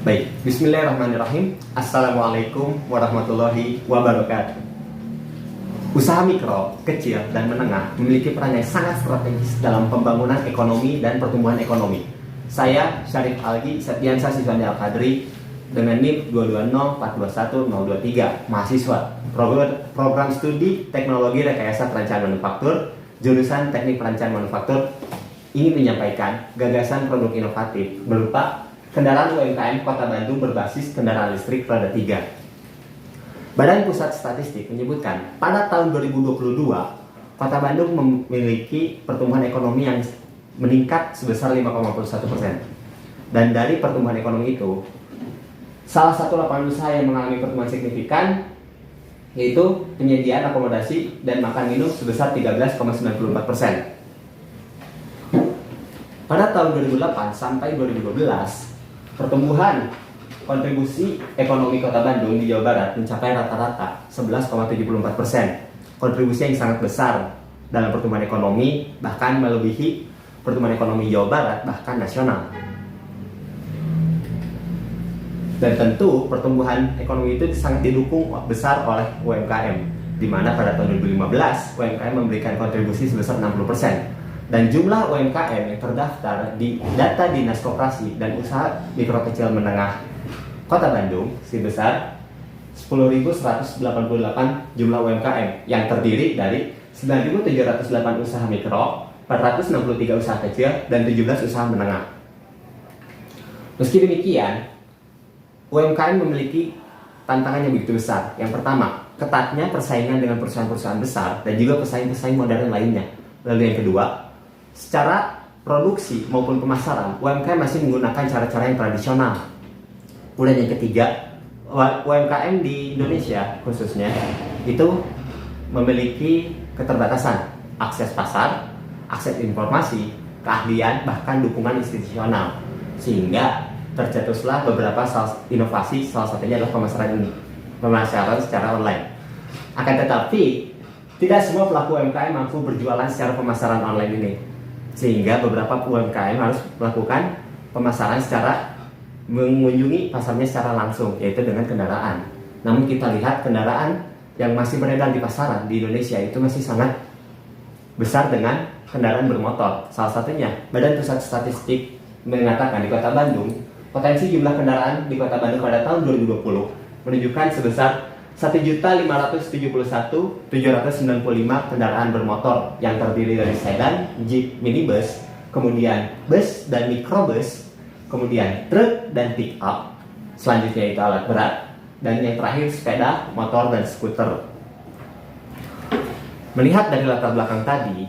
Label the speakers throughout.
Speaker 1: Baik, bismillahirrahmanirrahim. Assalamualaikum warahmatullahi wabarakatuh. Usaha mikro, kecil, dan menengah memiliki peran yang sangat strategis dalam pembangunan ekonomi dan pertumbuhan ekonomi. Saya Syarif Algi Septiansa Siswandi Al-Qadri dengan NIM 226421023, mahasiswa program studi Teknologi Rekayasa Perancangan Manufaktur, jurusan Teknik Perancangan Manufaktur, ingin menyampaikan gagasan produk inovatif berupa kendaraan UMKM Kota Bandung berbasis kendaraan listrik roda 3. Badan Pusat Statistik menyebutkan pada tahun 2022, Kota Bandung memiliki pertumbuhan ekonomi yang meningkat sebesar 5,1%. Dan dari pertumbuhan ekonomi itu, salah satu lapangan usaha yang mengalami pertumbuhan signifikan yaitu penyediaan akomodasi dan makan minum sebesar 13,94%. Pada tahun 2008 sampai 2012, pertumbuhan kontribusi ekonomi Kota Bandung di Jawa Barat mencapai rata-rata 11,74%. Kontribusi yang sangat besar dalam pertumbuhan ekonomi, bahkan melebihi pertumbuhan ekonomi Jawa Barat, bahkan nasional. Dan tentu pertumbuhan ekonomi itu sangat didukung besar oleh UMKM, di mana pada tahun 2015 UMKM memberikan kontribusi sebesar 60%. Dan jumlah UMKM yang terdaftar di data Dinas Koperasi dan Usaha Mikro Kecil Menengah Kota Bandung sebesar 10.188 jumlah UMKM yang terdiri dari 9.708 usaha mikro, 463 usaha kecil, dan 17 usaha menengah. Meski demikian, UMKM memiliki tantangan yang begitu besar. Yang pertama, ketatnya persaingan dengan perusahaan-perusahaan besar dan juga pesaing-pesaing modern lainnya. Lalu yang kedua, secara produksi maupun pemasaran, UMKM masih menggunakan cara-cara yang tradisional. Kemudian yang ketiga, UMKM di Indonesia khususnya itu memiliki keterbatasan akses pasar, akses informasi, keahlian, bahkan dukungan institusional, sehingga tercetuslah beberapa inovasi, salah satunya adalah pemasaran secara online. Akan tetapi, tidak semua pelaku UMKM mampu berjualan secara pemasaran online ini, sehingga beberapa UMKM harus melakukan pemasaran secara mengunjungi pasarnya secara langsung, yaitu dengan kendaraan. Namun kita lihat kendaraan yang masih beredar di pasaran di Indonesia itu masih sangat besar dengan kendaraan bermotor. Salah satunya, Badan Pusat Statistik mengatakan di Kota Bandung, potensi jumlah kendaraan di Kota Bandung pada tahun 2020 menunjukkan sebesar 1.571.795 kendaraan bermotor yang terdiri dari sedan, jeep, minibus, kemudian bus dan mikrobus, kemudian truk dan pick up, selanjutnya itu alat berat, dan yang terakhir sepeda, motor, dan skuter. Melihat dari latar belakang tadi,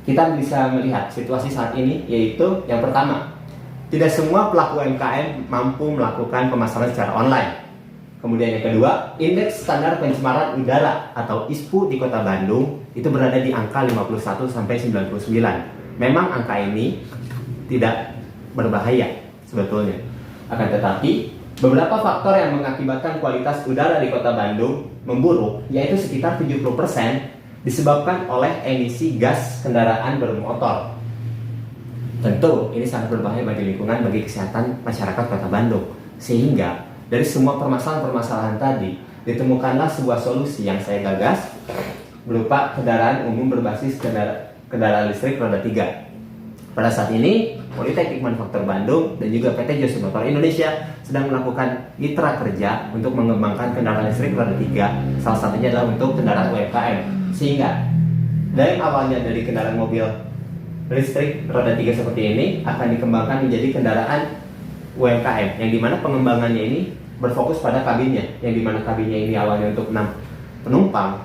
Speaker 1: kita bisa melihat situasi saat ini, yaitu yang pertama, tidak semua pelaku UMKM mampu melakukan pemasaran secara online. Kemudian yang kedua, indeks standar pencemaran udara atau ISPU di Kota Bandung itu berada di angka 51 sampai 99. Memang angka ini tidak berbahaya sebetulnya. Akan tetapi, beberapa faktor yang mengakibatkan kualitas udara di Kota Bandung memburuk, yaitu sekitar 70% disebabkan oleh emisi gas kendaraan bermotor. Tentu ini sangat berbahaya bagi lingkungan, bagi kesehatan masyarakat Kota Bandung. Sehingga dari semua permasalahan-permasalahan tadi, ditemukanlah sebuah solusi yang saya gagas berupa kendaraan umum berbasis kendaraan listrik roda 3. Pada saat ini, Politeknik Manufaktur Bandung dan juga PT Jasa Motor Indonesia sedang melakukan mitra kerja untuk mengembangkan kendaraan listrik roda 3. Salah satunya adalah untuk kendaraan UMKM. Sehingga dari awalnya dari kendaraan mobil listrik roda 3 seperti ini akan dikembangkan menjadi kendaraan UMKM, yang dimana pengembangannya ini berfokus pada kabinnya, yang dimana kabinnya ini awalnya untuk 6 penumpang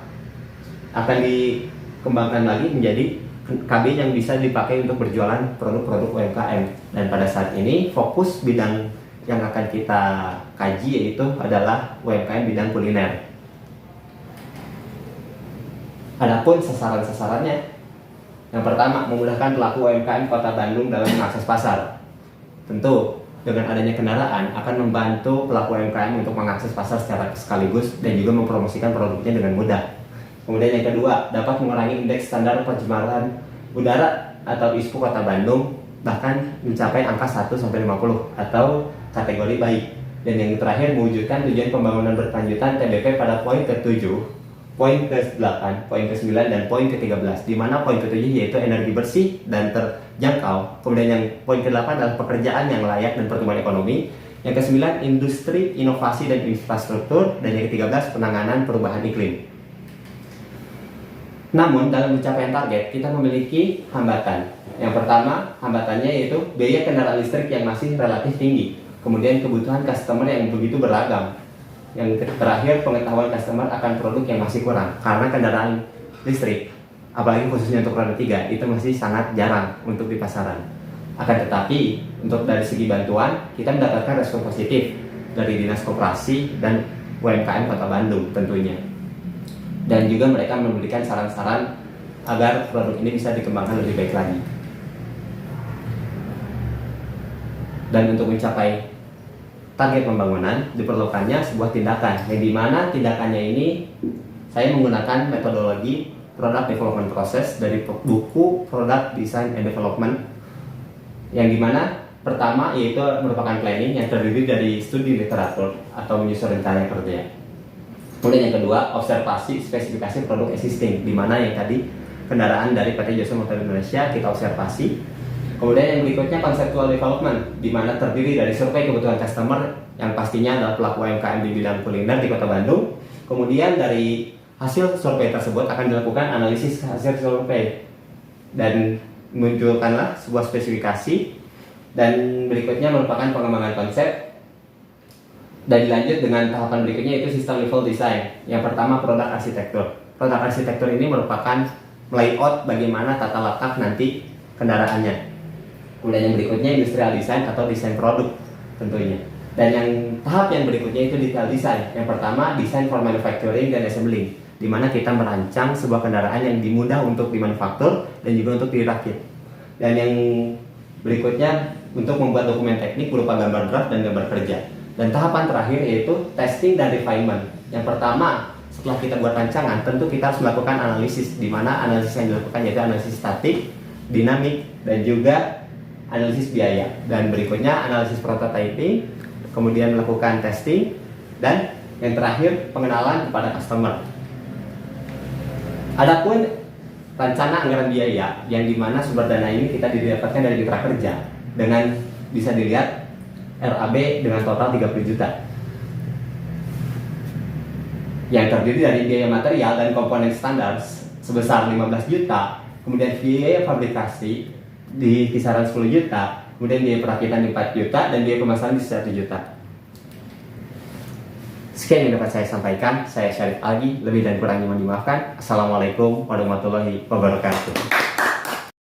Speaker 1: akan dikembangkan lagi menjadi kabin yang bisa dipakai untuk berjualan produk-produk UMKM. Dan pada saat ini fokus bidang yang akan kita kaji yaitu adalah UMKM bidang kuliner. Adapun sasaran-sasarannya, yang pertama, memudahkan pelaku UMKM Kota Bandung dalam mengakses pasar. Tentu dengan adanya kendaraan akan membantu pelaku UMKM untuk mengakses pasar secara sekaligus dan juga mempromosikan produknya dengan mudah. Kemudian yang kedua, dapat mengurangi indeks standar pencemaran udara atau ISPU Kota Bandung bahkan mencapai angka 1-50 atau kategori baik. Dan yang terakhir, mewujudkan tujuan pembangunan berkelanjutan TBP pada poin ke-7, poin ke-8, poin ke-9, dan poin ke-13, di mana poin ke-7 yaitu energi bersih dan terjangkau. Kemudian yang poin ke-8 adalah pekerjaan yang layak dan pertumbuhan ekonomi. Yang ke-9, industri, inovasi, dan infrastruktur. Dan yang ke-13, penanganan perubahan iklim. Namun, dalam pencapaian target, kita memiliki hambatan. Yang pertama, hambatannya yaitu biaya kendaraan listrik yang masih relatif tinggi. Kemudian kebutuhan customer yang begitu beragam. Yang terakhir, pengetahuan customer akan produk yang masih kurang. Karena kendaraan listrik, apalagi khususnya untuk roda 3, itu masih sangat jarang untuk di pasaran. Akan tetapi, untuk dari segi bantuan, kita mendapatkan respon positif dari Dinas Koperasi dan UMKM Kota Bandung tentunya. Dan juga mereka memberikan saran-saran agar produk ini bisa dikembangkan lebih baik lagi. Dan untuk mencapai target pembangunan, diperlukannya sebuah tindakan, yang dimana tindakannya ini saya menggunakan metodologi Product Development Process dari buku Product Design and Development, yang dimana pertama yaitu merupakan planning yang terdiri dari studi literatur atau menyusun rencana kerja. Kemudian yang kedua, observasi spesifikasi produk existing, di mana yang tadi kendaraan dari PT Jasa Motor Indonesia kita observasi. Kemudian yang berikutnya conceptual development, di mana terdiri dari survei kebutuhan customer yang pastinya adalah pelaku UMKM di bidang kuliner di Kota Bandung. Kemudian dari hasil survei tersebut akan dilakukan analisis hasil survei dan munculkanlah sebuah spesifikasi. Dan berikutnya merupakan pengembangan konsep. Dan dilanjut dengan tahapan berikutnya yaitu sistem level design. Yang pertama, produk arsitektur. Produk arsitektur ini merupakan layout bagaimana tata letak nanti kendaraannya. Kemudian yang berikutnya industrial design atau desain produk tentunya. Dan yang tahap yang berikutnya itu detail design. Yang pertama, design for manufacturing dan assembling, di mana kita merancang sebuah kendaraan yang mudah untuk dimanufaktur dan juga untuk dirakit. Dan yang berikutnya untuk membuat dokumen teknik berupa gambar draft dan gambar kerja. Dan tahapan terakhir yaitu testing dan refinement. Yang pertama, setelah kita buat rancangan, tentu kita harus melakukan analisis, di mana analisis yang dilakukan yaitu analisis statik, dinamik, dan juga analisis biaya. Dan berikutnya analisis prototyping, kemudian melakukan testing, dan yang terakhir pengenalan kepada customer. Adapun rencana anggaran biaya, yang dimana sumber dana ini kita didapatkan dari mitra kerja, dengan bisa dilihat RAB dengan total 30 juta, yang terdiri dari biaya material dan komponen standar sebesar 15 juta, kemudian biaya fabrikasi di kisaran 10 juta, kemudian biaya perakitan di 4 juta, dan biaya pemasaran di 1 juta. Sekian yang dapat saya sampaikan. Saya Syarif Algi, lebih dan kurangnya mohon dimaafkan. Assalamualaikum warahmatullahi wabarakatuh.